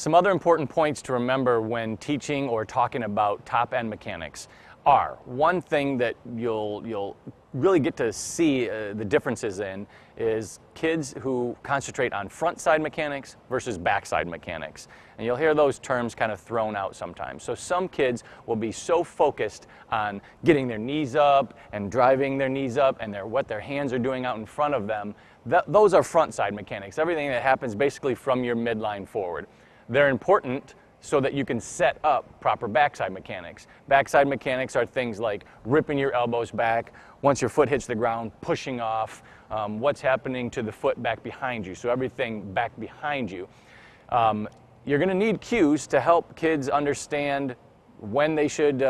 Some other important points to remember when teaching or talking about top-end mechanics are, one thing that you'll really get to see the differences in is kids who concentrate on front-side mechanics versus backside mechanics. And you'll hear those terms kind of thrown out sometimes. So some kids will be so focused on getting their knees up and driving their knees up and what their hands are doing out in front of them. Those are front-side mechanics, everything that happens basically from your midline forward. They're important so that you can set up proper backside mechanics. Backside mechanics are things like ripping your elbows back, once your foot hits the ground, pushing off, what's happening to the foot back behind you, so everything back behind you. You're going to need cues to help kids understand when they should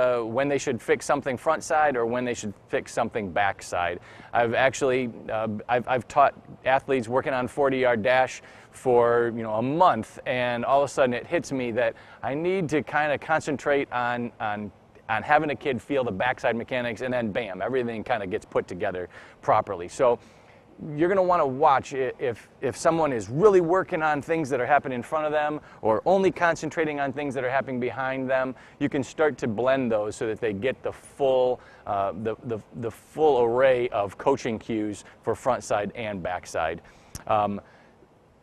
fix something front side or when they should fix something back side. I've taught athletes working on 40-yard dash for a month, and all of a sudden it hits me that I need to kind of concentrate on having a kid feel the backside mechanics, and then bam, everything kind of gets put together properly. So you're going to want to watch if someone is really working on things that are happening in front of them or only concentrating on things that are happening behind them. You can start to blend those so that they get the full array of coaching cues for front side and back side.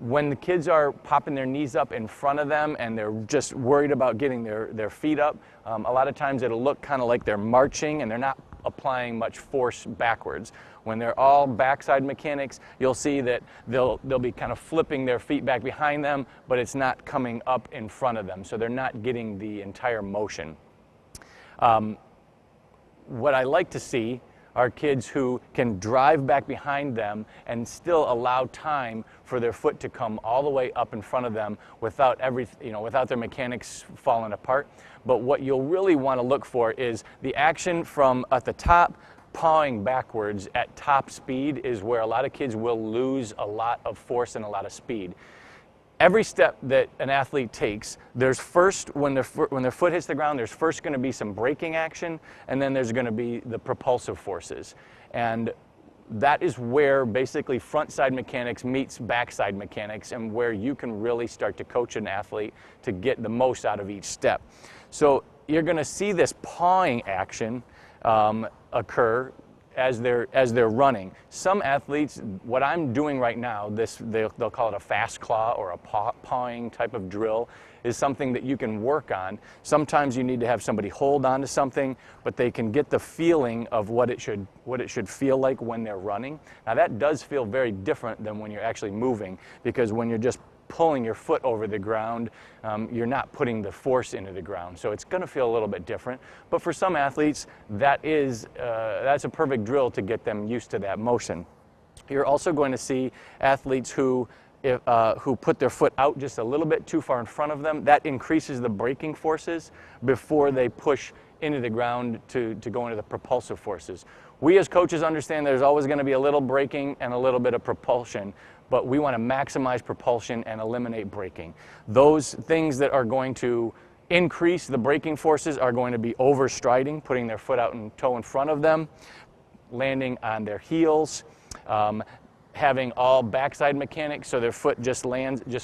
When the kids are popping their knees up in front of them and they're just worried about getting their feet up, a lot of times it'll look kind of like they're marching and they're not applying much force backwards. When they're all backside mechanics, you'll see that they'll be kind of flipping their feet back behind them, but it's not coming up in front of them, so they're not getting the entire motion. What I like to see are kids who can drive back behind them and still allow time for their foot to come all the way up in front of them without without their mechanics falling apart. But what you'll really want to look for is the action from at the top, pawing backwards at top speed is where a lot of kids will lose a lot of force and a lot of speed. Every step that an athlete takes, there's first, when their foot hits the ground, there's first going to be some braking action, and then there's going to be the propulsive forces. And that is where basically front side mechanics meets backside mechanics, and where you can really start to coach an athlete to get the most out of each step. So you're going to see this pawing action occur as they're running. Some athletes, what I'm doing right now, they'll call it a fast claw or a pawing type of drill, is something that you can work on. Sometimes you need to have somebody hold on to something, but they can get the feeling of what it should feel like when they're running. Now that does feel very different than when you're actually moving, because when you're just pulling your foot over the ground, you're not putting the force into the ground. So it's going to feel a little bit different. But for some athletes, that's a perfect drill to get them used to that motion. You're also going to see athletes who put their foot out just a little bit too far in front of them. That increases the braking forces before they push into the ground to go into the propulsive forces. We as coaches understand there's always going to be a little braking and a little bit of propulsion, but we want to maximize propulsion and eliminate braking. Those things that are going to increase the braking forces are going to be overstriding, putting their foot out and toe in front of them, landing on their heels, having all backside mechanics, so their foot just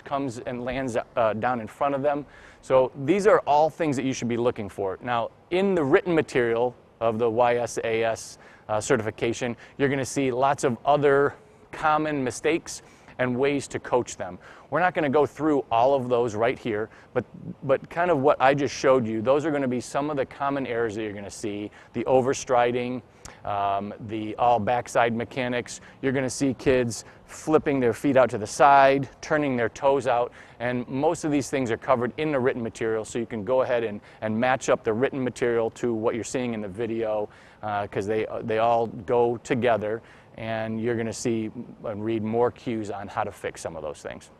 comes and lands down in front of them. So these are all things that you should be looking for. Now, in the written material of the YSAS certification, you're going to see lots of other common mistakes and ways to coach them. We're not going to go through all of those right here, but kind of what I just showed you, those are going to be some of the common errors that you're going to see. The overstriding, the all backside mechanics. You're going to see kids flipping their feet out to the side, turning their toes out, and most of these things are covered in the written material, so you can go ahead and match up the written material to what you're seeing in the video, because they all go together, and you're going to see and read more cues on how to fix some of those things.